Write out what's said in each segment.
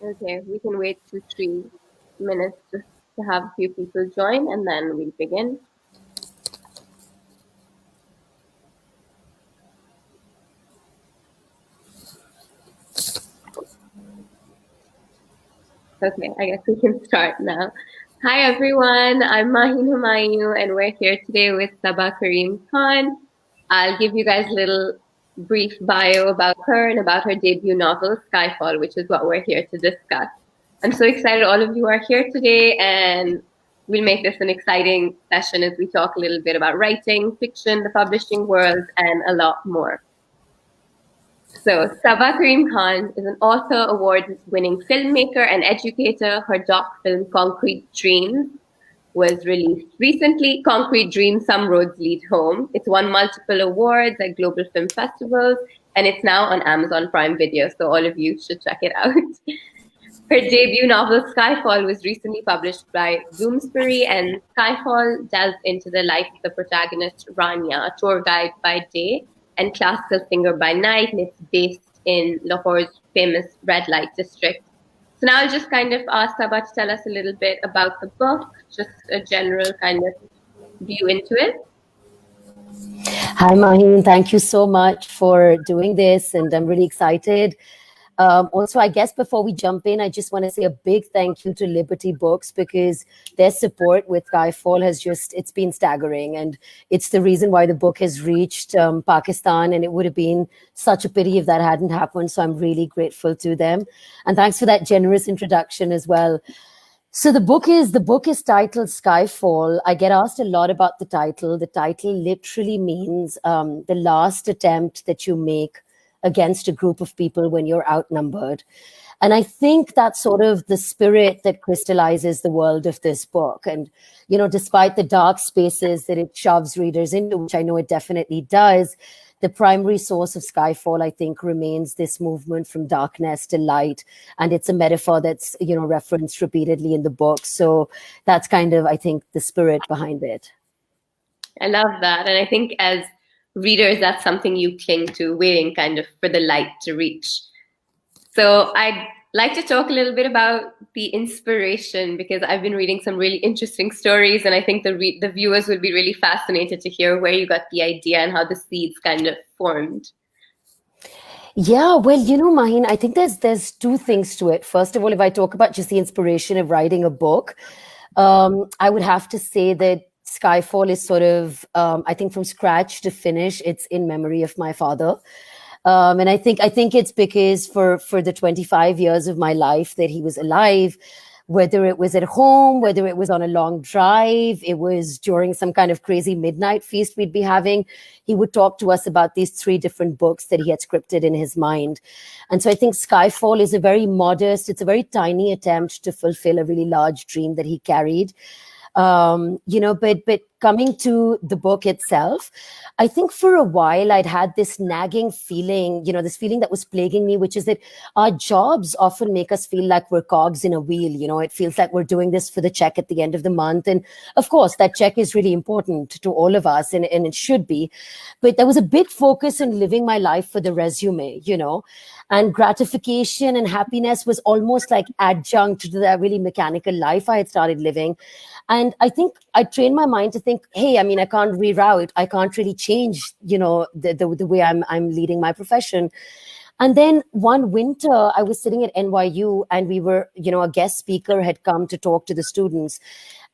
Okay, we can wait 2, 3 minutes just to have a few people join and then we'll begin. Okay, I guess we can start now. Hi everyone, I'm Maheen Humayun and we're here today with Saba Karim Khan. I'll give you guys a little brief bio about her and about her debut novel, Skyfall, which is what we're here to discuss. I'm so excited all of you are here today, and we'll make this an exciting session as we talk a little bit about writing, fiction, the publishing world, and a lot more. So, Saba Karim Khan is an author, award-winning filmmaker, and educator. Her doc film, Concrete Dreams, was released recently. Concrete Dreams, Some Roads Lead Home. It's won multiple awards at global film festivals, and it's now on Amazon Prime Video, so all of you should check it out. Her debut novel, Skyfall, was recently published by Bloomsbury, and Skyfall delves into the life of the protagonist, Rania, a tour guide by day and classical singer by night, and it's based in Lahore's famous red light district. So now I'll just kind of ask Sabah to tell us a little bit about the book, just a general kind of view into it. Hi, Maheen. Thank you so much for doing this, and I'm really excited. Also, I guess before we jump in, I just want to say a big thank you to Liberty Books because their support with Skyfall it's been staggering. And it's the reason why the book has reached Pakistan. And it would have been such a pity if that hadn't happened. So I'm really grateful to them. And thanks for that generous introduction as well. So the book is titled Skyfall. I get asked a lot about the title. The title literally means the last attempt that you make against a group of people when you're outnumbered. And I think that's sort of the spirit that crystallizes the world of this book. And, despite the dark spaces that it shoves readers into, which I know it definitely does, the primary source of Skyfall, I think, remains this movement from darkness to light. And it's a metaphor that's, referenced repeatedly in the book. So that's kind of, I think, the spirit behind it. I love that. And I think as readers, that's something you cling to, waiting kind of for the light to reach. So I'd like to talk a little bit about the inspiration because I've been reading some really interesting stories, and I think the viewers would be really fascinated to hear where you got the idea and how the seeds kind of formed. Yeah, well, Maheen, I think there's two things to it. First of all, if I talk about just the inspiration of writing a book, I would have to say that Skyfall is sort of, I think, from scratch to finish, it's in memory of my father. And I think it's because for the 25 years of my life that he was alive, whether it was at home, whether it was on a long drive, it was during some kind of crazy midnight feast we'd be having, he would talk to us about these three different books that he had scripted in his mind. And so I think Skyfall is a very modest, it's a very tiny attempt to fulfill a really large dream that he carried. But coming to the book itself, I think for a while I'd had this nagging feeling, this feeling that was plaguing me, which is that our jobs often make us feel like we're cogs in a wheel. It feels like we're doing this for the check at the end of the month. And of course, that check is really important to all of us, and it should be. But there was a big focus on living my life for the resume, and gratification and happiness was almost like adjunct to that really mechanical life I had started living. And I think I trained my mind to think, hey, I mean, I can't reroute. I can't really change, the way I'm leading my profession. And then one winter, I was sitting at NYU and we were, a guest speaker had come to talk to the students.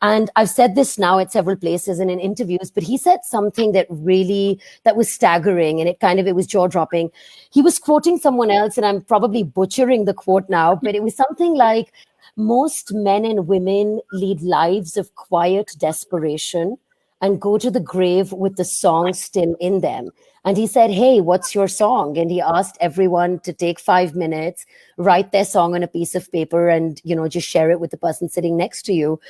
And I've said this now at several places and in interviews, but he said something that was staggering, and it was jaw dropping. He was quoting someone else, and I'm probably butchering the quote now, but it was something like, most men and women lead lives of quiet desperation and go to the grave with the song still in them. And he said, hey, what's your song? And he asked everyone to take 5 minutes, write their song on a piece of paper, and, just share it with the person sitting next to you.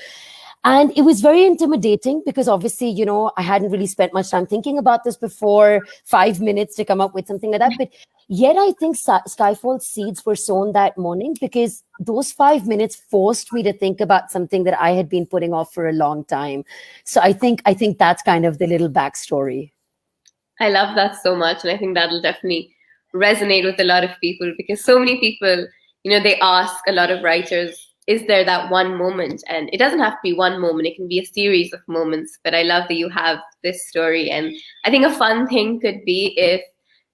And it was very intimidating because obviously, I hadn't really spent much time thinking about this before, 5 minutes to come up with something like that. But yet I think Skyfall seeds were sown that morning because those 5 minutes forced me to think about something that I had been putting off for a long time. So I think that's kind of the little backstory. I love that so much, and I think that'll definitely resonate with a lot of people because so many people they ask a lot of writers, is there that one moment? And it doesn't have to be one moment, it can be a series of moments. But I love that you have this story. And I think a fun thing could be, if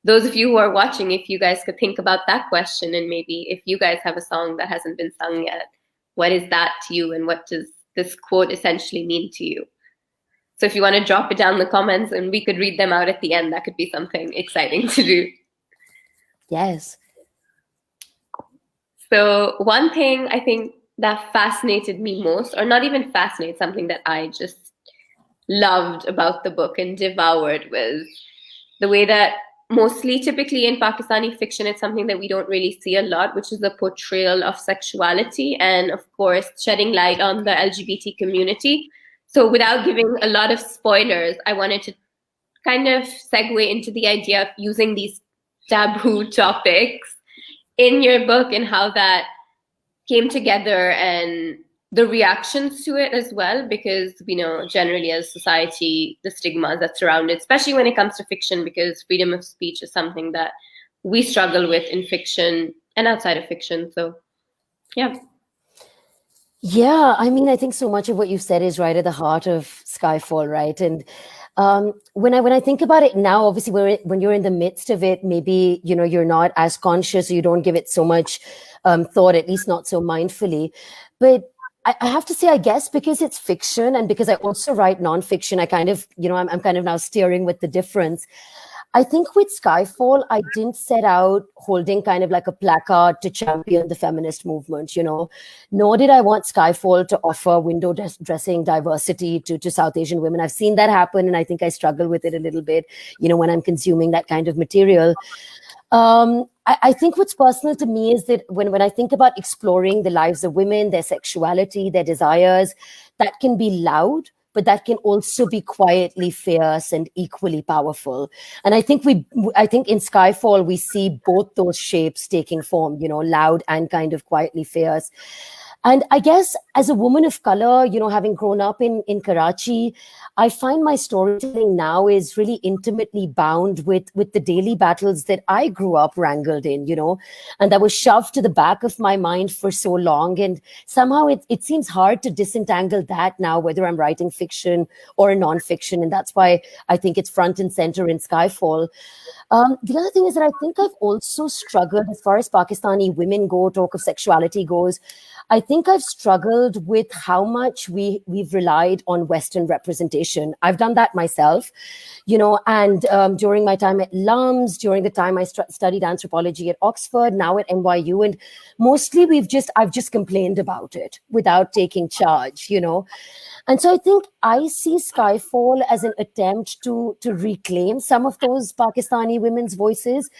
those of you who are watching, if you guys could think about that question, and maybe if you guys have a song that hasn't been sung yet, what is that to you, and what does this quote essentially mean to you? So if you want to drop it down in the comments and we could read them out at the end, that could be something exciting to do. Yes. So one thing I think that fascinated me most, or not even fascinated, something that I just loved about the book and devoured, was the way that mostly, typically in Pakistani fiction, it's something that we don't really see a lot, which is the portrayal of sexuality and, of course, shedding light on the LGBT community. So without giving a lot of spoilers, I wanted to kind of segue into the idea of using these taboo topics in your book, and how that came together, and the reactions to it as well, because we know generally as society the stigmas that surround it, especially when it comes to fiction, because freedom of speech is something that we struggle with in fiction and outside of fiction. So yeah. Yeah, I mean, I think so much of what you've said is right at the heart of Skyfall, right? And when I think about it now, obviously, when you're in the midst of it, maybe you're not as conscious, or you don't give it so much thought, at least not so mindfully. But I have to say, I guess because it's fiction, and because I also write nonfiction, I kind of, I'm kind of now steering with the difference. I think with Skyfall, I didn't set out holding kind of like a placard to champion the feminist movement, nor did I want Skyfall to offer window dressing diversity to South Asian women. I've seen that happen, and I think I struggle with it a little bit, when I'm consuming that kind of material. I think what's personal to me is that when I think about exploring the lives of women, their sexuality, their desires, that can be loud, but that can also be quietly fierce and equally powerful. And I think in Skyfall, we see both those shapes taking form, loud and kind of quietly fierce. And I guess as a woman of color, having grown up in Karachi, I find my storytelling now is really intimately bound with the daily battles that I grew up wrangled in, and that was shoved to the back of my mind for so long. And somehow it seems hard to disentangle that now, whether I'm writing fiction or nonfiction. And that's why I think it's front and center in Skyfall. The other thing is that I think I've also struggled, as far as Pakistani women go, talk of sexuality goes, I think I've struggled with how much we've relied on Western representation. I've done that myself, and during my time at LUMS, during the time I studied anthropology at Oxford, now at NYU, and mostly I've just complained about it without taking charge, And so I think I see Skyfall as an attempt to reclaim some of those Pakistani women's voices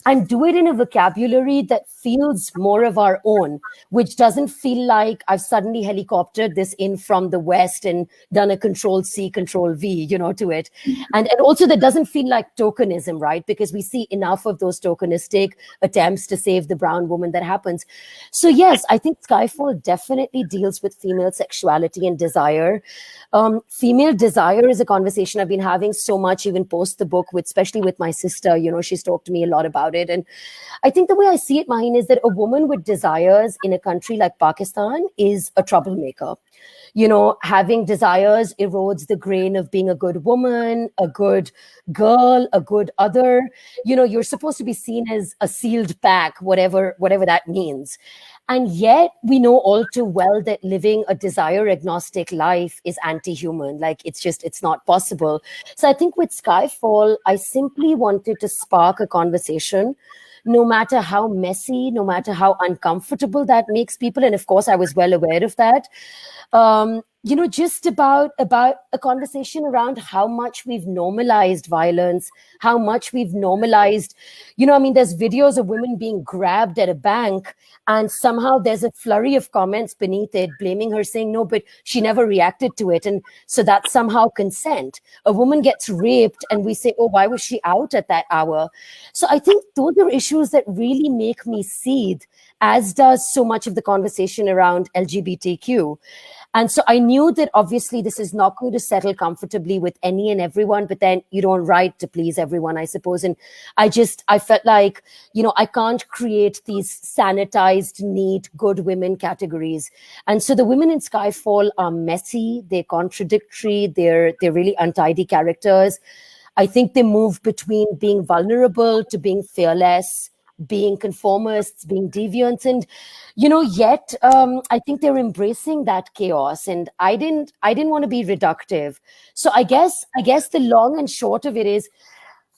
and do it in a vocabulary that feels more of our own, which doesn't feel like I've suddenly helicoptered this in from the West and done a Control-C, Control-V, to it. And also that doesn't feel like tokenism, right? Because we see enough of those tokenistic attempts to save the brown woman that happens. So yes, I think Skyfall definitely deals with female sexuality and desire. Female desire is a conversation I've been having so much, even post the book, especially with my sister. She's talked to me a lot about it. And I think the way I see it, Maheen, is that a woman with desires in a country like Pakistan is a troublemaker. Having desires erodes the grain of being a good woman, a good girl, a good other. You're supposed to be seen as a sealed pack, whatever that means. And yet we know all too well that living a desire agnostic life is anti-human. Like it's not possible. So I think with Skyfall, I simply wanted to spark a conversation, no matter how messy, no matter how uncomfortable that makes people. And of course, I was well aware of that. Just about a conversation around how much we've normalized violence, how much we've normalized, there's videos of women being grabbed at a bank, and somehow there's a flurry of comments beneath it blaming her, saying, no, but she never reacted to it. And so that's somehow consent. A woman gets raped and we say, oh, why was she out at that hour? So I think those are issues that really make me seethe as does so much of the conversation around LGBTQ. And so I knew that obviously this is not going to settle comfortably with any and everyone, but then you don't write to please everyone, I suppose. And I felt like, I can't create these sanitized, neat, good women categories. And so the women in Skyfall are messy, they're contradictory, they're really untidy characters. I think they move between being vulnerable to being fearless, being conformists, being deviants, and yet I think they're embracing that chaos. And I didn't want to be reductive. So I guess the long and short of it is,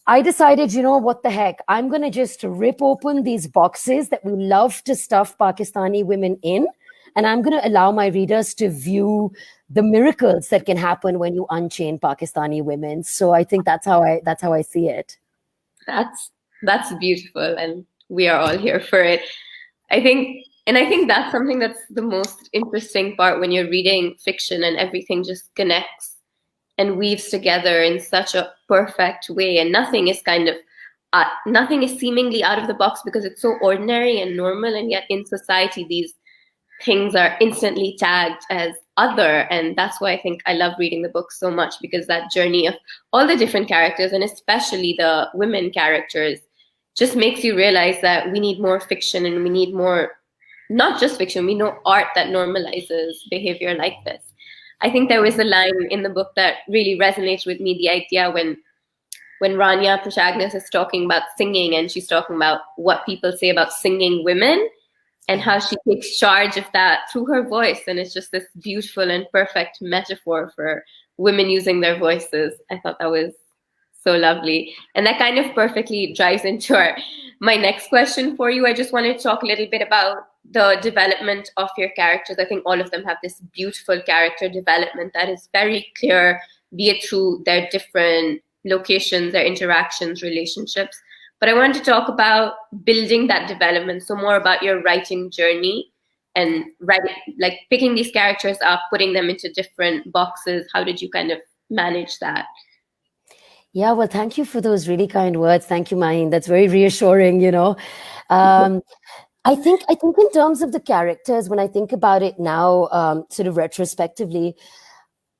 I decided, what the heck? I'm going to just rip open these boxes that we love to stuff Pakistani women in. And I'm going to allow my readers to view the miracles that can happen when you unchain Pakistani women. So I think that's how I see it. That's beautiful, and we are all here for it. I think that's something that's the most interesting part when you're reading fiction, and everything just connects and weaves together in such a perfect way, and nothing is seemingly out of the box because it's so ordinary and normal, and yet in society these things are instantly tagged as other. And that's why I think I love reading the book so much, because that journey of all the different characters, and especially the women characters, just makes you realize that we need more fiction, and we need more, not just fiction, we know art that normalizes behavior like this. I think there was a line in the book that really resonates with me, the idea when Rania, protagonist, is talking about singing, and she's talking about what people say about singing women, and how she takes charge of that through her voice. And it's just this beautiful and perfect metaphor for women using their voices. I thought that was so lovely. And that kind of perfectly drives into my next question for you. I just wanted to talk a little bit about the development of your characters. I think all of them have this beautiful character development that is very clear, be it through their different locations, their interactions, relationships. But I wanted to talk about building that development, so more about your writing journey and writing, like picking these characters up, putting them into different boxes. How did you kind of manage that? Yeah, well, thank you for those really kind words. Thank you, Maheen. That's very reassuring. Um, I think in terms of the characters, when I think about it now, sort of retrospectively,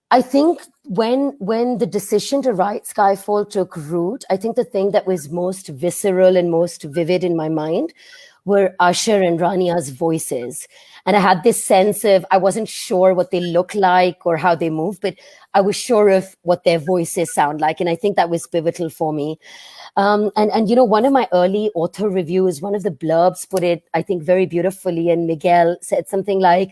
I think when the decision to write Skyfall took root, I think the thing that was most visceral and most vivid in my mind were Usher and Rania's voices. And I had this sense of, I wasn't sure what they look like or how they move, but I was sure of what their voices sound like. And I think that was pivotal for me. And one of my early author reviews, one of the blurbs put it, I think, very beautifully. And Miguel said something like,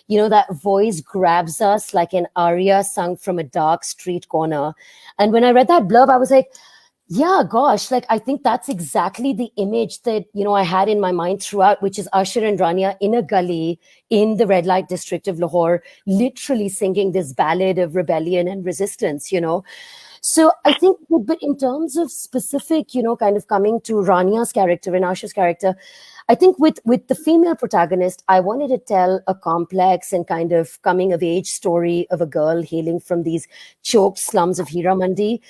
that voice grabs us like an aria sung from a dark street corner. And when I read that blurb, I was like, yeah, gosh, like I think that's exactly the image that, I had in my mind throughout, which is Usher and Rania in a gully in the red light district of Lahore, literally singing this ballad of rebellion and resistance. So I think, but in terms of specific, kind of coming to Rania's character and Asha's character, I think with the female protagonist, I wanted to tell a complex and kind of coming of age story of a girl hailing from these choked slums of Hiramandi,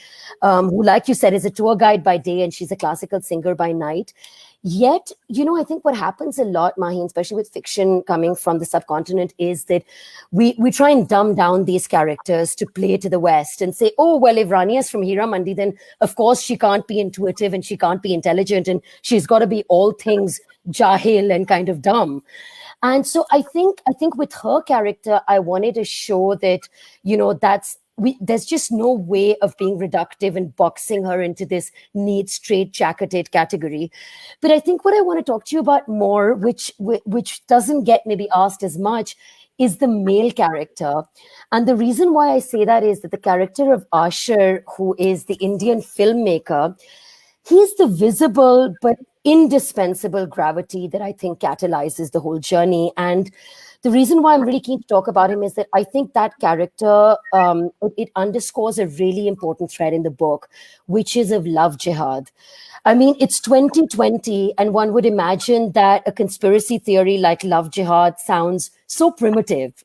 who, like you said, is a tour guide by day and she's a classical singer by night. Yet, I think what happens a lot, Maheen, especially with fiction coming from the subcontinent, is that we try and dumb down these characters to play to the West and say, oh, well, if Rania is from Hiramandi, then of course she can't be intuitive and she can't be intelligent and she's got to be all things jahil and kind of dumb. And so I think with her character, I wanted to show that, there's just no way of being reductive and boxing her into this neat, straight jacketed category. But I think what I want to talk to you about more, which doesn't get maybe asked as much, is the male character. And the reason why I say that is that the character of Asher, who is the Indian filmmaker, he's the visible but indispensable gravity that I think catalyzes the whole journey. And the reason why I'm really keen to talk about him is that I think that character, it underscores a really important thread in the book, which is of love jihad. I mean, it's 2020, and one would imagine that a conspiracy theory like love jihad sounds so primitive.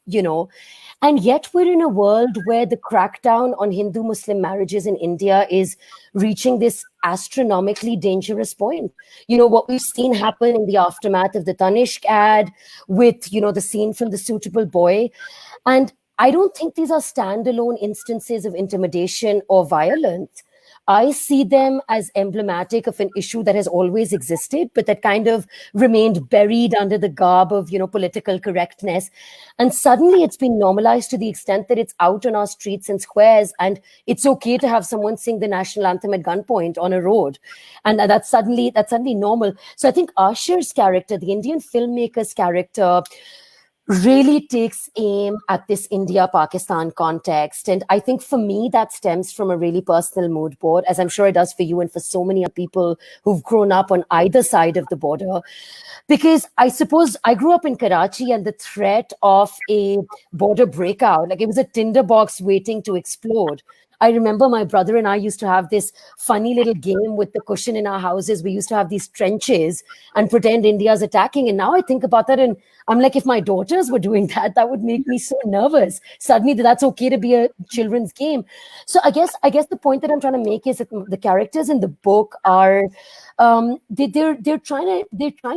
And yet we're in a world where the crackdown on Hindu-Muslim marriages in India is reaching this astronomically dangerous point. what we've seen happen in the aftermath of the Tanishq ad with, the scene from The Suitable Boy. And I don't think these are standalone instances of intimidation or violence. I see them as emblematic of an issue that has always existed, but that kind of remained buried under the garb of, political correctness. And suddenly it's been normalized to the extent that it's out on our streets and squares, and it's okay to have someone sing the national anthem at gunpoint on a road. And that's suddenly normal. So I think Asher's character, the Indian filmmaker's character, really takes aim at this India-Pakistan context. And I think for me, that stems from a really personal mood board, as I'm sure it does for you and for so many other people who've grown up on either side of the border. Because I suppose I grew up in Karachi, and the threat of a border breakout, like it was a tinderbox waiting to explode. I remember my brother and I used to have this funny little game with the cushion in our houses. We used to have these trenches and pretend India's attacking. And now I think about that, and I'm like, if my daughters were doing that, that would make me so nervous. Suddenly, that's okay to be a children's game. So I guess the point that I'm trying to make is that the characters in the book are they're trying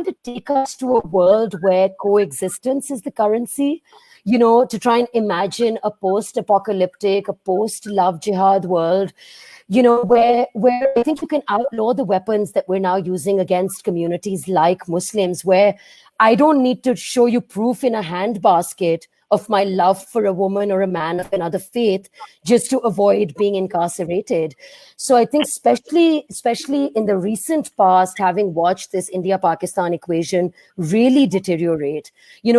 to take us to a world where coexistence is the currency. To try and imagine a post-apocalyptic, a post-love jihad world, where I think you can outlaw the weapons that we're now using against communities like Muslims, where I don't need to show you proof in a handbasket of my love for a woman or a man of another faith just to avoid being incarcerated. So I think especially in the recent past, having watched this India-Pakistan equation really deteriorate,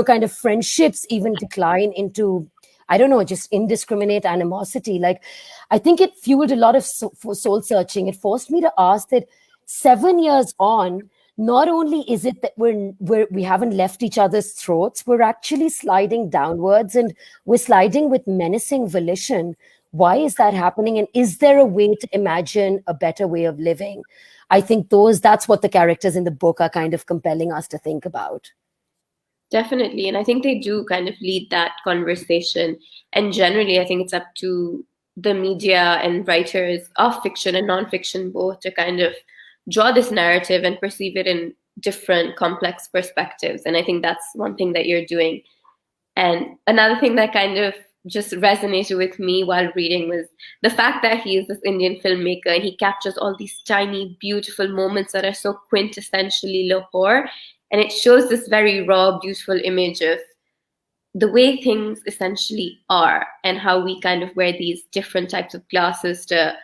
kind of friendships even decline into, I don't know, just indiscriminate animosity. Like, I think it fueled a lot of soul searching. It forced me to ask that 7 years on, not only is it that we haven't left each other's throats, we're actually sliding downwards, and we're sliding with menacing volition. Why is that happening? And is there a way to imagine a better way of living? I think that's what the characters in the book are kind of compelling us to think about. Definitely. And I think they do kind of lead that conversation. And generally, I think it's up to the media and writers of fiction and nonfiction both to kind of draw this narrative and perceive it in different complex perspectives. And I think that's one thing that you're doing. And another thing that kind of just resonated with me while reading was the fact that he is this Indian filmmaker and he captures all these tiny, beautiful moments that are so quintessentially Lahore. And it shows this very raw, beautiful image of the way things essentially are and how we kind of wear these different types of glasses to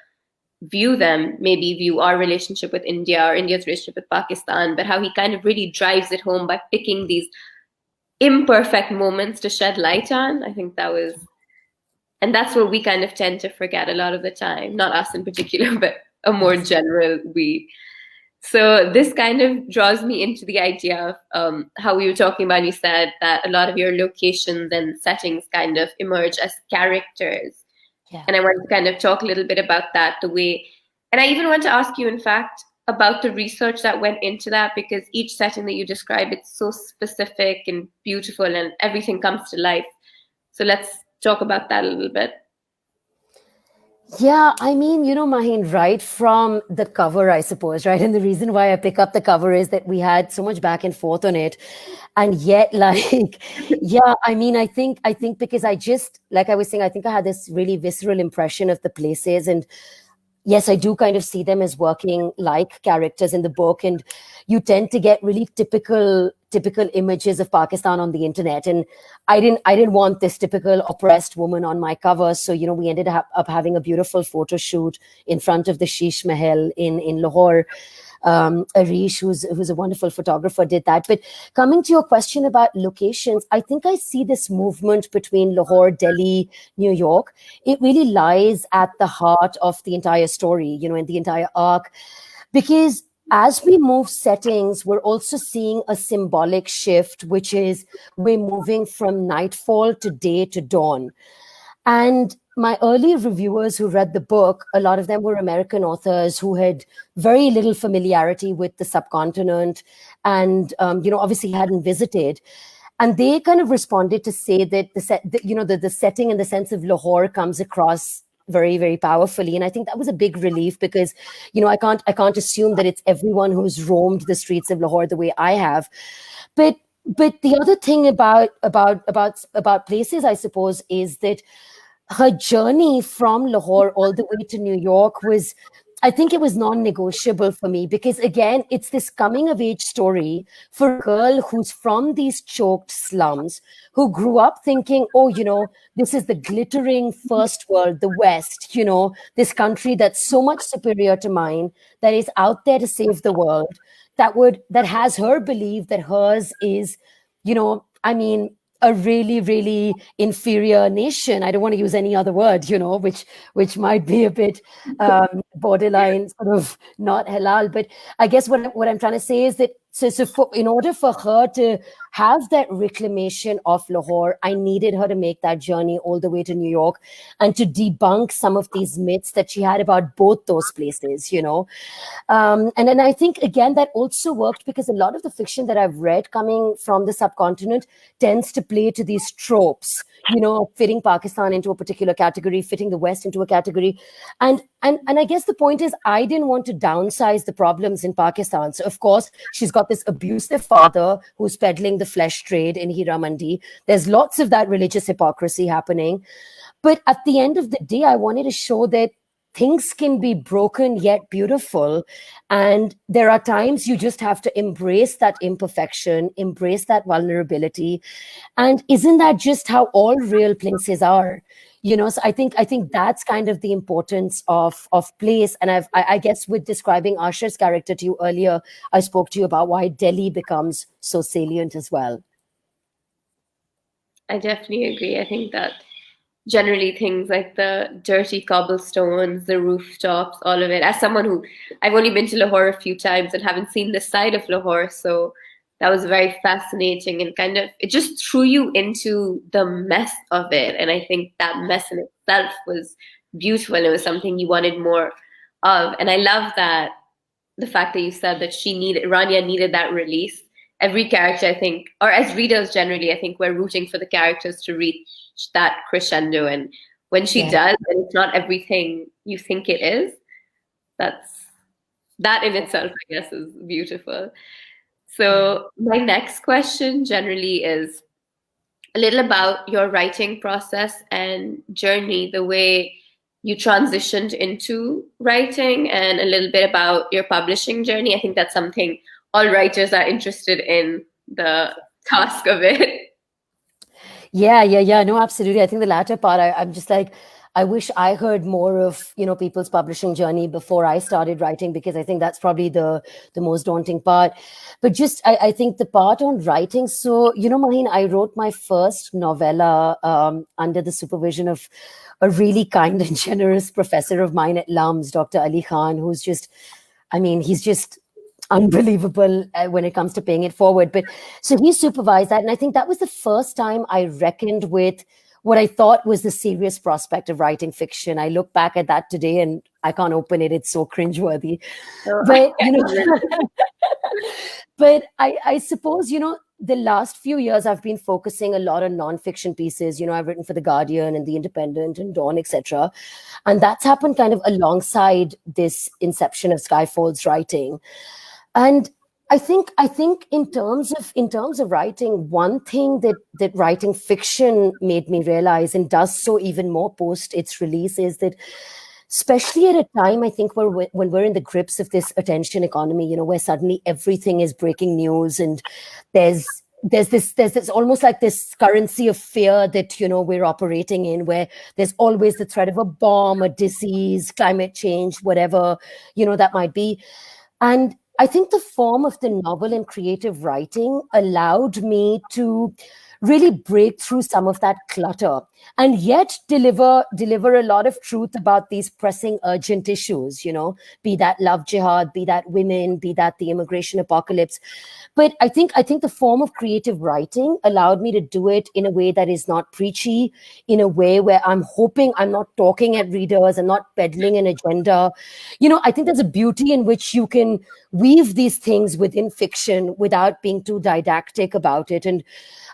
view them, maybe view our relationship with India or India's relationship with Pakistan, but how he kind of really drives it home by picking these imperfect moments to shed light on. I think and that's what we kind of tend to forget a lot of the time, not us in particular, but a more general we. So this kind of draws me into the idea of how we were talking about, you said that a lot of your locations and settings kind of emerge as characters. Yeah. And I want to kind of talk a little bit about that, and I even want to ask you, in fact, about the research that went into that, because each setting that you describe, it's so specific and beautiful and everything comes to life. So let's talk about that a little bit. Yeah, I mean, Maheen, right from the cover, I suppose, right? And the reason why I pick up the cover is that we had so much back and forth on it. And yet, yeah, I mean, I think because like I was saying, I think I had this really visceral impression of the places. And yes, I do kind of see them as working like characters in the book. And you tend to get really typical images of Pakistan on the internet. And I didn't want this typical oppressed woman on my cover. So, we ended up having a beautiful photo shoot in front of the Sheesh Mahal in Lahore. Arish, who's a wonderful photographer, did that. But coming to your question about locations, I think I see this movement between Lahore, Delhi, New York. It really lies at the heart of the entire story, in the entire arc, because as we move settings, we're also seeing a symbolic shift, which is we're moving from nightfall to day to dawn. And my early reviewers who read the book, a lot of them were American authors who had very little familiarity with the subcontinent and, obviously hadn't visited. And they kind of responded to say that the setting and the sense of Lahore comes across very, very powerfully. And I think that was a big relief because, I can't assume that it's everyone who's roamed the streets of Lahore the way I have. But the other thing about places, I suppose, is that her journey from Lahore all the way to New York was, I think it was non-negotiable for me because again, it's this coming of age story for a girl who's from these choked slums, who grew up thinking, oh, this is the glittering first world, the West, this country that's so much superior to mine, that is out there to save the world, that has her believe that hers is, I mean, a really, really inferior nation. I don't want to use any other word, which might be a bit borderline, sort of not halal. But I guess what I'm trying to say is that in order for her to have that reclamation of Lahore, I needed her to make that journey all the way to New York and to debunk some of these myths that she had about both those places, and then I think, again, that also worked because a lot of the fiction that I've read coming from the subcontinent tends to play to these tropes, fitting Pakistan into a particular category, fitting the West into a category. And I guess the point is, I didn't want to downsize the problems in Pakistan. So, of course, she's got this abusive father who's peddling the flesh trade in Hira Mandi. There's lots of that religious hypocrisy happening. But at the end of the day, I wanted to show that things can be broken yet beautiful. And there are times you just have to embrace that imperfection, embrace that vulnerability. And isn't that just how all real places are? So I think that's kind of the importance of place. And I guess with describing Asher's character to you earlier, I spoke to you about why Delhi becomes so salient as well. I definitely agree. I think that generally things like the dirty cobblestones, the rooftops, all of it. As someone who, I've only been to Lahore a few times and haven't seen this side of Lahore, so that was very fascinating and kind of, it just threw you into the mess of it. And I think that mess in itself was beautiful. It was something you wanted more of. And I love that the fact that you said that Rania needed that release. Every character, I think, or as readers generally, I think we're rooting for the characters to reach that crescendo. And when she does, and it's not everything you think it is, that in itself, I guess, is beautiful. So my next question generally is a little about your writing process and journey, the way you transitioned into writing, and a little bit about your publishing journey. I think that's something all writers are interested in, the task of it. Yeah. No, absolutely. I think the latter part, I'm just like, I wish I heard more of, people's publishing journey before I started writing, because I think that's probably the most daunting part. But just, I think the part on writing. So, Maheen, I wrote my first novella under the supervision of a really kind and generous professor of mine at LUMS, Dr. Ali Khan, who's just, he's just unbelievable when it comes to paying it forward. But so he supervised that. And I think that was the first time I reckoned with what I thought was the serious prospect of writing fiction. I look back at that today and I can't open it. It's so cringeworthy. But, but I suppose, the last few years I've been focusing a lot on nonfiction pieces. I've written for The Guardian and The Independent and Dawn, etc. And that's happened kind of alongside this inception of Skyfall's writing. And I think in terms of writing, one thing that writing fiction made me realize, and does so even more post its release, is that especially at a time, I think, when we're in the grips of this attention economy, where suddenly everything is breaking news, and there's this almost like this currency of fear that we're operating in, where there's always the threat of a bomb, a disease, climate change, whatever that might be. And I think the form of the novel and creative writing allowed me to really break through some of that clutter and yet deliver a lot of truth about these pressing, urgent issues, be that love jihad, be that women, be that the immigration apocalypse. But I think the form of creative writing allowed me to do it in a way that is not preachy, in a way where I'm hoping I'm not talking at readers, I'm not peddling an agenda. I think there's a beauty in which you can weave these things within fiction without being too didactic about it. And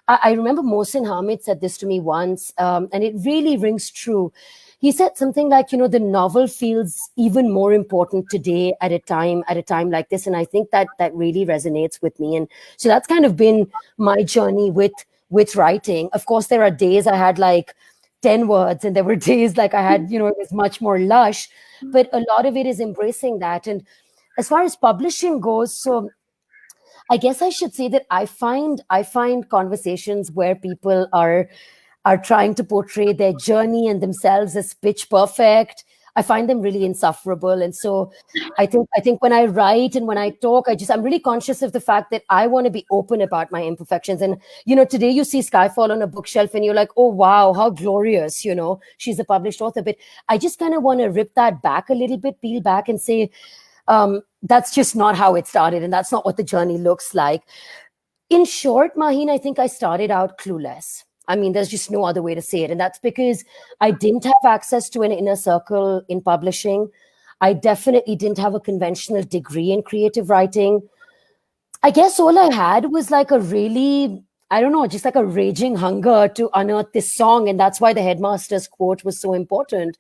I remember Mohsin Hamid said this to me once, and it really rings true. he said something like, the novel feels even more important today at a time like this. And I think that that really resonates with me. And so that's kind of been my journey with writing. Of course, there are days I had like 10 words, and there were days like I had, it was much more lush, but a lot of it is embracing that. And as far as publishing goes, so I guess I should say that I find conversations where people are trying to portray their journey and themselves as pitch perfect. I find them really insufferable. And so I think when I write and when I talk, I'm really conscious of the fact that I want to be open about my imperfections. And today you see Skyfall on a bookshelf and you're like, oh wow, how glorious, she's a published author. But I just kind of want to rip that back a little bit, peel back and say, that's just not how it started, and that's not what the journey looks like. In short, Maheen, I think I started out clueless. I mean, there's just no other way to say it. And that's because I didn't have access to an inner circle in publishing. I definitely didn't have a conventional degree in creative writing. I guess all I had was like a really, I don't know, just like a raging hunger to unearth this song. And that's why the headmaster's quote was so important.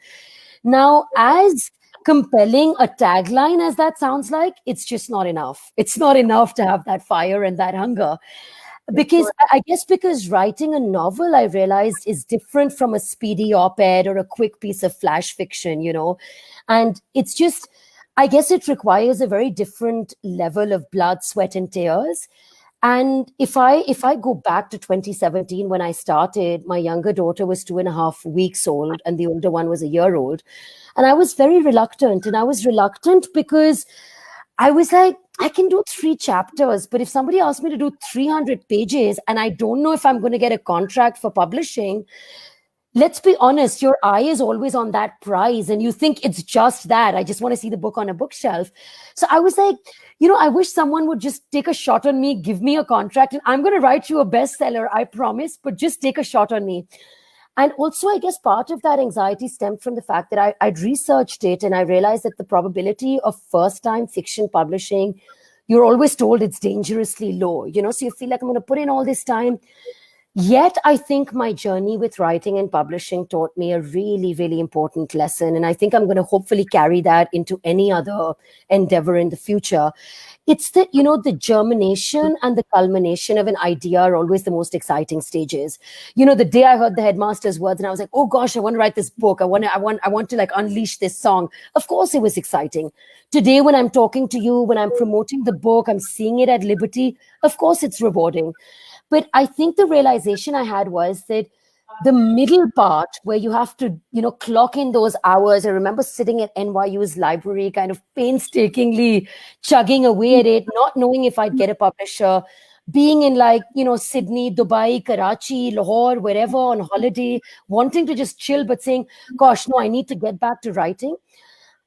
Now, as compelling a tagline as that sounds like, it's just not enough. It's not enough to have that fire and that hunger. Of Because course. I guess because writing a novel, I realized, is different from a speedy op-ed or a quick piece of flash fiction. And it's just, I guess it requires a very different level of blood, sweat, and tears. And if I go back to 2017 when I started, my younger daughter was 2.5 weeks old, and the older one was a year old. And I was very reluctant. And I was reluctant because I was like, I can do 3 chapters, but if somebody asked me to do 300 pages and I don't know if I'm going to get a contract for publishing, let's be honest, your eye is always on that prize and you think it's just that. I just want to see the book on a bookshelf. So I was like, I wish someone would just take a shot on me, give me a contract, and I'm going to write you a bestseller, I promise, but just take a shot on me. And also, I guess part of that anxiety stemmed from the fact that I'd researched it and I realized that the probability of first time fiction publishing, you're always told it's dangerously low, so you feel like I'm going to put in all this time. Yet, I think my journey with writing and publishing taught me a really, really important lesson. And I think I'm going to hopefully carry that into any other endeavor in the future. It's that, the germination and the culmination of an idea are always the most exciting stages. The day I heard the headmaster's words and I was like, oh gosh, I want to write this book. I want to like unleash this song. Of course, it was exciting. Today, when I'm talking to you, when I'm promoting the book, I'm seeing it at Liberty. Of course, it's rewarding. But I think the realization I had was that the middle part where you have to, clock in those hours. I remember sitting at NYU's library, kind of painstakingly chugging away at it, not knowing if I'd get a publisher, being in like, Sydney, Dubai, Karachi, Lahore, wherever on holiday, wanting to just chill, but saying, gosh, no, I need to get back to writing.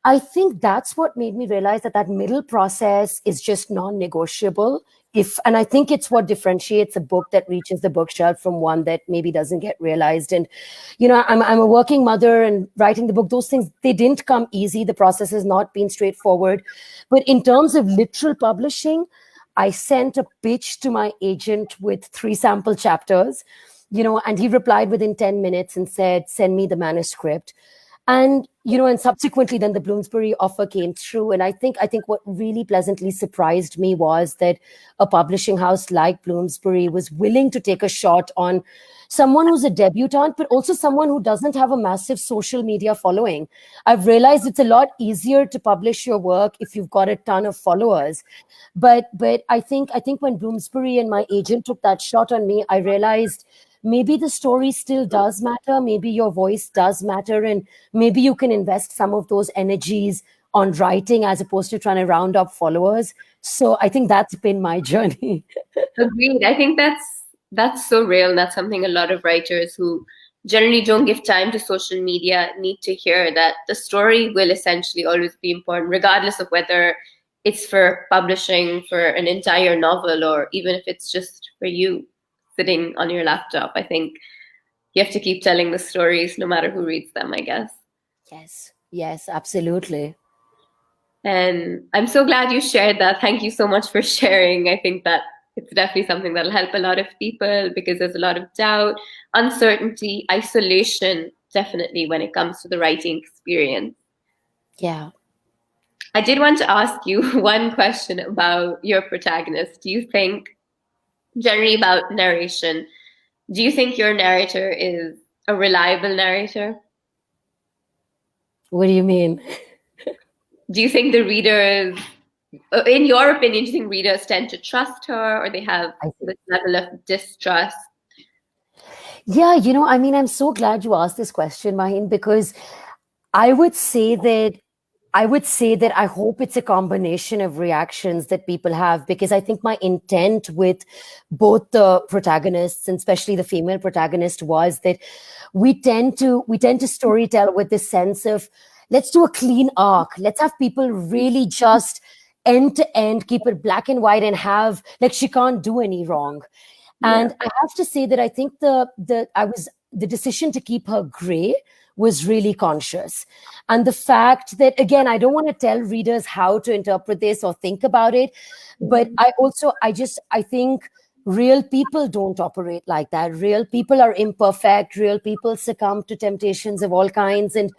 I think that's what made me realize that that middle process is just non-negotiable. And I think it's what differentiates a book that reaches the bookshelf from one that maybe doesn't get realized. And, I'm a working mother, and writing the book, those things, they didn't come easy. The process has not been straightforward. But in terms of literal publishing, I sent a pitch to my agent with 3 sample chapters, and he replied within 10 minutes and said, send me the manuscript. And subsequently then the Bloomsbury offer came through. And I think what really pleasantly surprised me was that a publishing house like Bloomsbury was willing to take a shot on someone who's a debutante, but also someone who doesn't have a massive social media following. I've realized it's a lot easier to publish your work if you've got a ton of followers. But I think when Bloomsbury and my agent took that shot on me, I realized maybe the story still does matter. Maybe your voice does matter. And maybe you can invest some of those energies on writing as opposed to trying to round up followers. So I think that's been my journey. Agreed. I think that's so real, and that's something a lot of writers who generally don't give time to social media need to hear, that the story will essentially always be important, regardless of whether it's for publishing for an entire novel or even if it's just for you sitting on your laptop. I think you have to keep telling the stories no matter who reads them, I guess. Yes, absolutely. And I'm so glad you shared that. Thank you so much for sharing. I think that it's definitely something that'll help a lot of people because there's a lot of doubt, uncertainty, isolation definitely, when it comes to the writing experience. Yeah. I did want to ask you one question about your protagonist. Do you think, generally about narration, do you think your narrator is a reliable narrator? What do you mean? Do you think the readers, in your opinion, do you think readers tend to trust her, or they have I see. this level of distrust? Yeah, I mean, I'm so glad you asked this question, Maheen, because I would say that I hope it's a combination of reactions that people have, because I think my intent with both the protagonists, and especially the female protagonist, was that we tend to storytell with this sense of, let's do a clean arc. Let's have people really just end to end, keep it black and white, and have, like, she can't do any wrong. Yeah. And I have to say that I think the decision to keep her gray was really conscious. And the fact that, again, I don't want to tell readers how to interpret this or think about it, but I think real people don't operate like that. Real people are imperfect. Real people succumb to temptations of all kinds. And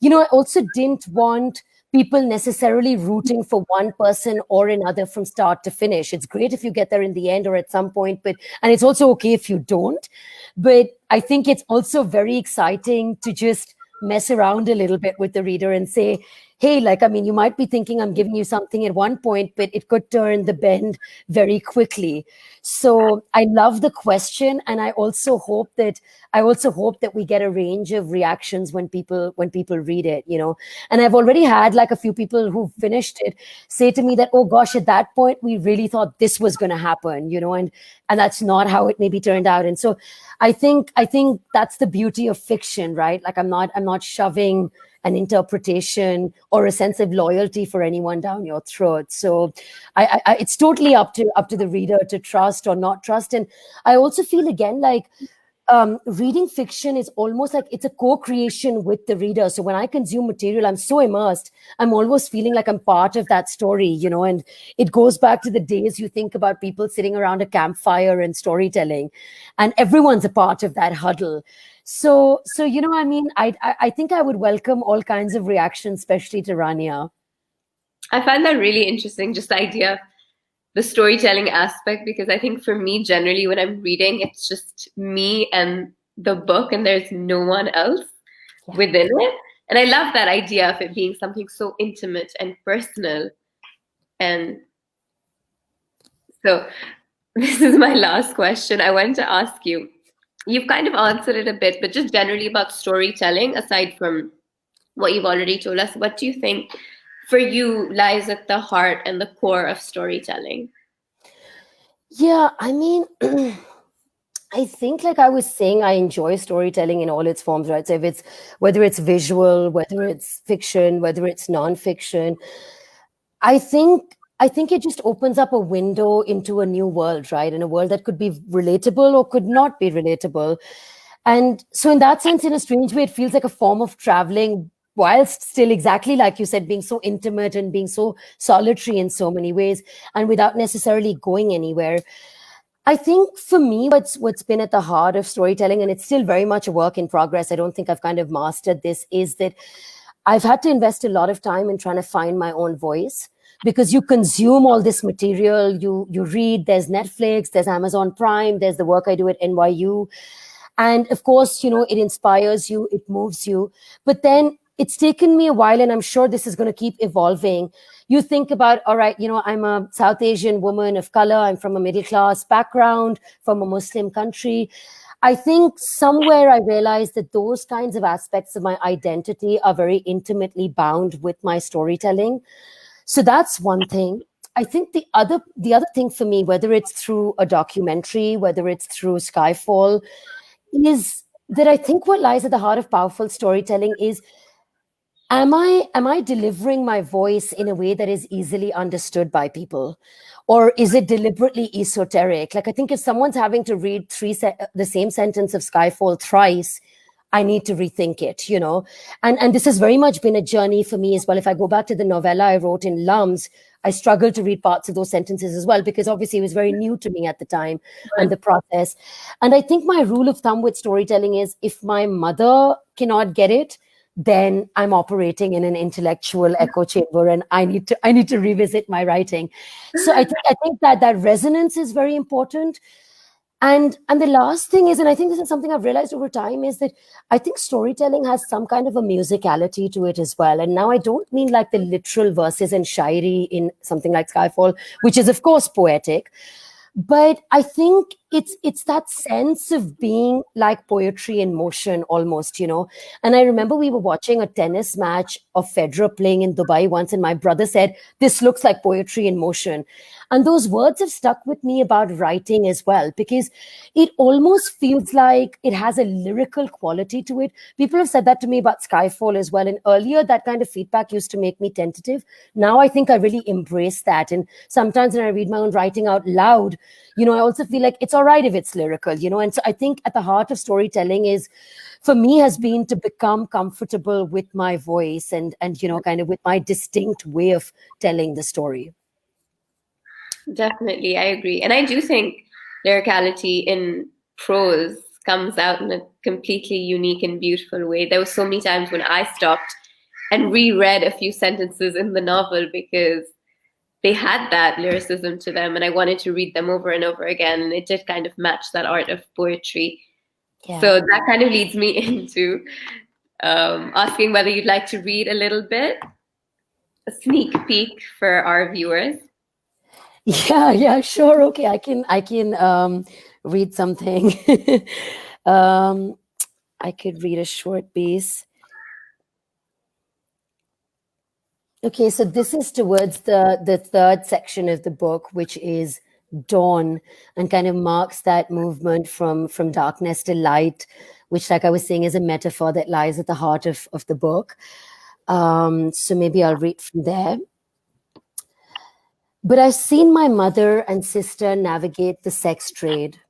I also didn't want people necessarily rooting for one person or another from start to finish. It's great if you get there in the end or at some point, and it's also okay if you don't. But I think it's also very exciting to just mess around a little bit with the reader and say, hey, like, I mean, you might be thinking I'm giving you something at one point, but it could turn the bend very quickly. So I love the question, and I also hope that we get a range of reactions when people read it. And I've already had like a few people who finished it say to me that, oh gosh, at that point we really thought this was going to happen, and that's not how it maybe turned out. And so I think that's the beauty of fiction, right? Like, I'm not shoving an interpretation or a sense of loyalty for anyone down your throat. So it's totally up to the reader to trust or not trust. And I also feel, again, like, reading fiction is almost like it's a co-creation with the reader. So when I consume material, I'm so immersed, I'm almost feeling like I'm part of that story, and it goes back to the days you think about people sitting around a campfire and storytelling, and everyone's a part of that huddle. So I mean, I think I would welcome all kinds of reactions, especially to Rania. I find that really interesting, just the idea of the storytelling aspect, because I think for me, generally, when I'm reading, it's just me and the book, and there's no one else Yeah. within it. And I love that idea of it being something so intimate and personal. And so, this is my last question. I want to ask you. You've kind of answered it a bit, but just generally about storytelling, aside from what you've already told us, what do you think for you lies at the heart and the core of storytelling? Yeah, I mean, I think, like I was saying, I enjoy storytelling in all its forms, right? So whether it's visual, whether it's fiction, whether it's nonfiction, I think I think it just opens up a window into a new world, right? In a world that could be relatable or could not be relatable. And so, in that sense, in a strange way, it feels like a form of traveling, whilst still, exactly like you said, being so intimate and being so solitary in so many ways, and without necessarily going anywhere. I think for me, what's been at the heart of storytelling, and it's still very much a work in progress. I don't think I've kind of mastered this. Is that I've had to invest a lot of time in trying to find my own voice, because you consume all this material, you read. There's Netflix, there's Amazon Prime, there's the work I do at NYU, and of course, it inspires you, it moves you. But then it's taken me a while, and I'm sure this is going to keep evolving. You think about, all right, I'm a South Asian woman of color, I'm from a middle class background, from a Muslim country. I think somewhere I realized that those kinds of aspects of my identity are very intimately bound with my storytelling. So that's one thing. I think the other thing for me, whether it's through a documentary, whether it's through Skyfall, is that I think what lies at the heart of powerful storytelling is, am I delivering my voice in a way that is easily understood by people, or is it deliberately esoteric? Like, I think if someone's having to read the same sentence of Skyfall thrice, I need to rethink it, and this has very much been a journey for me as well. If I go back to the novella I wrote in Lums, I struggled to read parts of those sentences as well, because obviously it was very new to me at the time, and the process. And I think my rule of thumb with storytelling is, if my mother cannot get it, then I'm operating in an intellectual echo chamber, and I need to revisit my writing. So I think that resonance is very important. And the last thing is, and I think this is something I've realized over time, is that I think storytelling has some kind of a musicality to it as well. And now I don't mean like the literal verses and shairi in something like Skyfall, which is of course poetic, but I think it's that sense of being like poetry in motion almost. And I remember we were watching a tennis match of Federer playing in Dubai once, and my brother said, "This looks like poetry in motion." And those words have stuck with me about writing as well, because it almost feels like it has a lyrical quality to it. People have said that to me about Skyfall as well. And earlier, that kind of feedback used to make me tentative. Now I think I really embrace that. And sometimes when I read my own writing out loud, I also feel like it's all right if it's lyrical. And so I think at the heart of storytelling is, for me, has been to become comfortable with my voice and kind of with my distinct way of telling the story. Definitely, I agree. And I do think lyricality in prose comes out in a completely unique and beautiful way. There were so many times when I stopped and reread a few sentences in the novel because they had that lyricism to them, and I wanted to read them over and over again, and it did kind of match that art of poetry. Yeah. So that kind of leads me into asking whether you'd like to read a little bit, a sneak peek for our viewers. Yeah, sure. Okay, I can read something. I could read a short piece. Okay, so this is towards the third section of the book, which is dawn, and kind of marks that movement from darkness to light, which, like I was saying, is a metaphor that lies at the heart of the book. So maybe I'll read from there. But I've seen my mother and sister navigate the sex trade.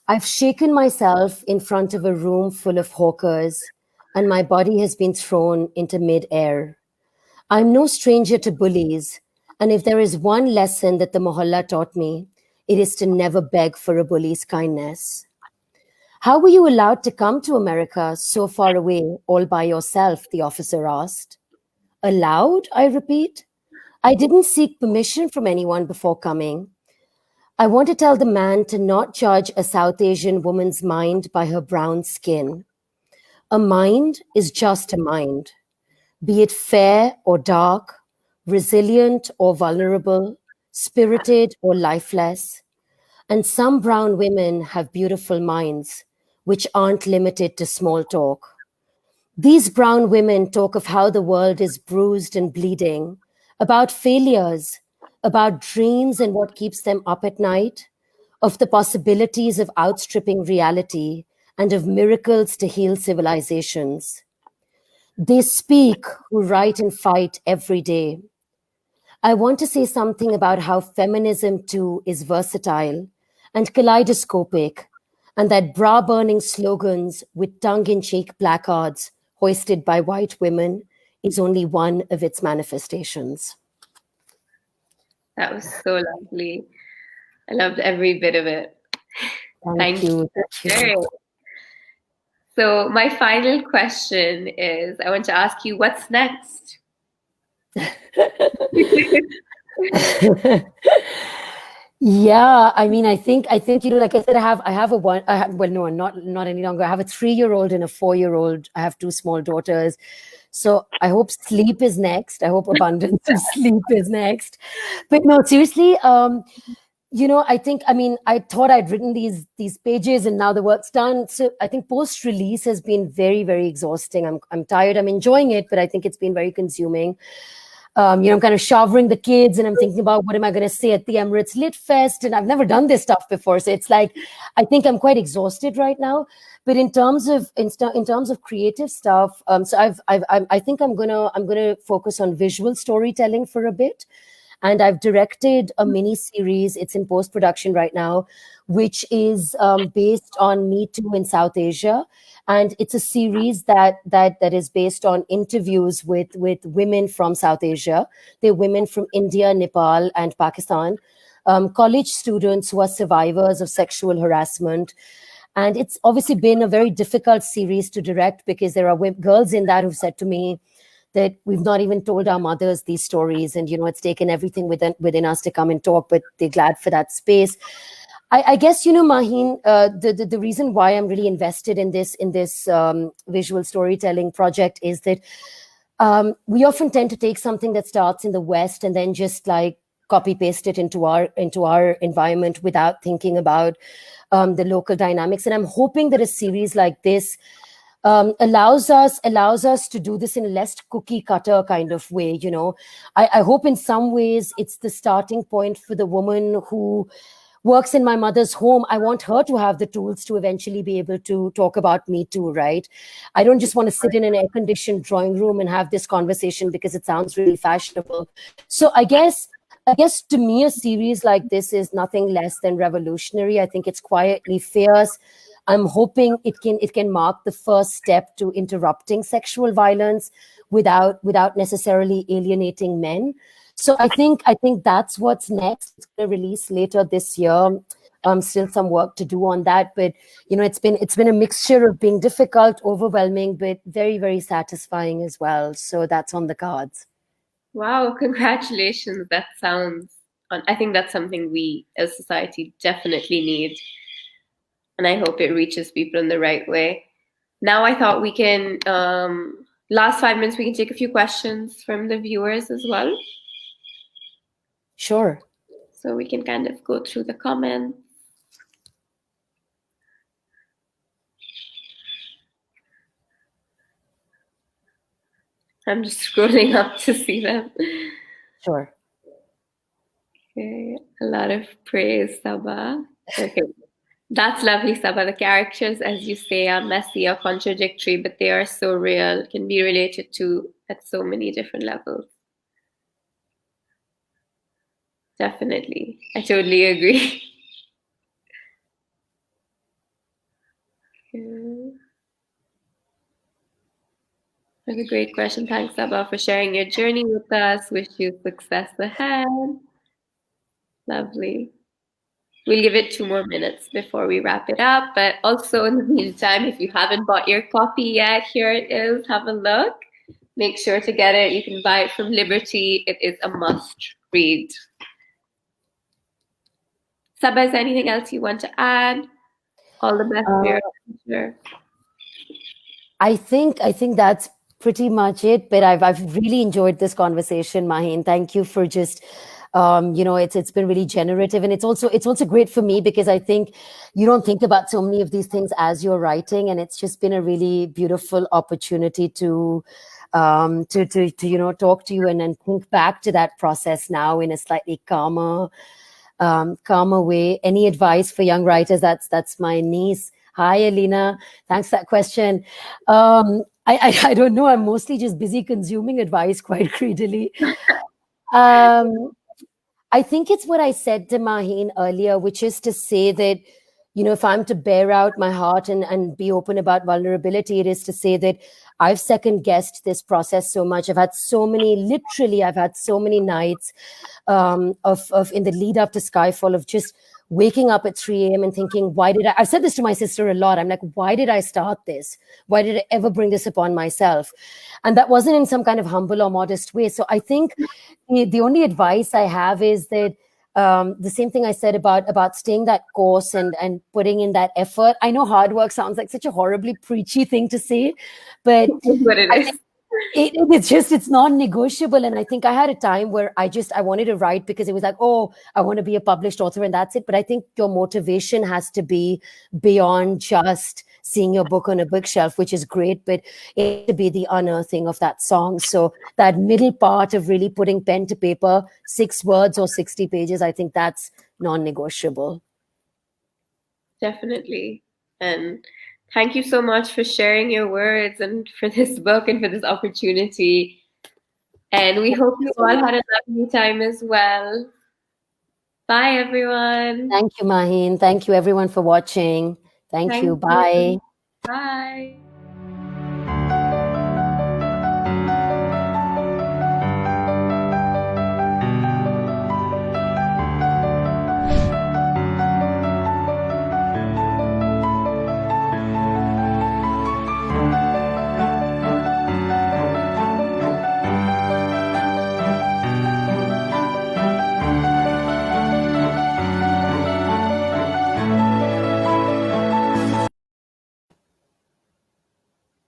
I've shaken myself in front of a room full of hawkers, and my body has been thrown into mid-air. I'm no stranger to bullies, and if there is one lesson that the Mohalla taught me, it is to never beg for a bully's kindness. How were you allowed to come to America so far away all by yourself? The officer asked. Allowed? I repeat. I didn't seek permission from anyone before coming. I want to tell the man to not judge a South Asian woman's mind by her brown skin. A mind is just a mind, be it fair or dark, resilient or vulnerable, spirited or lifeless. And some brown women have beautiful minds, which aren't limited to small talk. These brown women talk of how the world is bruised and bleeding, about failures, about dreams and what keeps them up at night, of the possibilities of outstripping reality, and of miracles to heal civilizations. They speak who write and fight every day. I want to say something about how feminism too is versatile and kaleidoscopic, and that bra-burning slogans with tongue-in-cheek placards hoisted by white women is only one of its manifestations. That was so lovely. I loved every bit of it. Thank you. Thank you. So my final question is, I want to ask you, what's next? Yeah, I mean, I think like I said, well, no, not any longer. I have a 3-year-old and a 4-year-old. I have 2 small daughters. So I hope sleep is next. I hope abundance of sleep is next. But no, seriously, I thought I'd written these pages and now the work's done. So I think post-release has been very, very exhausting. I'm tired. I'm enjoying it, but I think it's been very consuming. I'm kind of showering the kids and I'm thinking about what am I going to say at the Emirates Lit Fest, and I've never done this stuff before, so it's like I think I'm quite exhausted right now. But in terms of creative stuff, so I think I'm gonna focus on visual storytelling for a bit, and I've directed a mini series. It's in post production right now, which is based on Me Too in South Asia, and it's a series that is based on interviews with women from South Asia. They're women from India, Nepal, and Pakistan, college students who are survivors of sexual harassment. And it's obviously been a very difficult series to direct because there are girls in that who've said to me that we've not even told our mothers these stories, and it's taken everything within us to come and talk, but they're glad for that space. I guess, Maheen, the reason why I'm really invested in this visual storytelling project is that we often tend to take something that starts in the West and then just like copy paste it into our environment without thinking about the local dynamics. And I'm hoping that a series like this allows us to do this in a less cookie cutter kind of way. I hope in some ways it's the starting point for the woman who works in my mother's home. I want her to have the tools to eventually be able to talk about Me Too, right? I don't just want to sit in an air-conditioned drawing room and have this conversation because it sounds really fashionable. So I guess to me, a series like this is nothing less than revolutionary. I think it's quietly fierce. I'm hoping it can mark the first step to interrupting sexual violence without necessarily alienating men. So I think that's what's next. It's going to release later this year. Still some work to do on that, but it's been a mixture of being difficult, overwhelming, but very, very satisfying as well. So that's on the cards. Wow, congratulations. I think that's something we as society definitely need. And I hope it reaches people in the right way. Now I thought we can, last 5 minutes, we can take a few questions from the viewers as well. Sure. So we can kind of go through the comments. I'm just scrolling up to see them. Sure. Okay, a lot of praise, Saba. Okay, that's lovely, Saba. The characters, as you say, are messy or contradictory, but they are so real, can be related to at so many different levels. Definitely. I totally agree. Okay. That's a great question. Thanks, Saba, for sharing your journey with us. Wish you success ahead. Lovely. We'll give it 2 more minutes before we wrap it up. But also, in the meantime, if you haven't bought your copy yet, here it is. Have a look. Make sure to get it. You can buy it from Liberty. It is a must read. Saba, is there anything else you want to add? All the best for your future. I think that's pretty much it. But I've really enjoyed this conversation, Maheen. Thank you for just it's been really generative, and it's also great for me because I think you don't think about so many of these things as you're writing, and it's just been a really beautiful opportunity to talk to you and think back to that process now in a slightly calmer way. Any advice for young writers? That's my niece. Hi, Alina. Thanks for that question. I don't know. I'm mostly just busy consuming advice quite greedily. I think it's what I said to Maheen earlier, which is to say that, if I'm to bear out my heart and be open about vulnerability, it is to say that I've second guessed this process so much. I've had so many nights of in the lead up to Skyfall of just waking up at 3 a.m. and thinking, I've said this to my sister a lot. I'm like, why did I start this? Why did I ever bring this upon myself? And that wasn't in some kind of humble or modest way. So I think the only advice I have is that the same thing I said about staying that course and putting in that effort. I know hard work sounds like such a horribly preachy thing to say, but What it is. it's non-negotiable. And I think I had a time where I wanted to write because it was like, oh, I want to be a published author and that's it. But I think your motivation has to be beyond just seeing your book on a bookshelf, which is great, but it has to be the unearthing of that song. So that middle part of really putting pen to paper, 6 words or 60 pages, I think that's non-negotiable. Definitely. And thank you so much for sharing your words and for this book and for this opportunity. And we Thank hope you you so all much. had a lovely time as well. Bye, everyone. Thank you, Maheen. Thank you, everyone, for watching. Thank you. Thank you. Bye. Bye.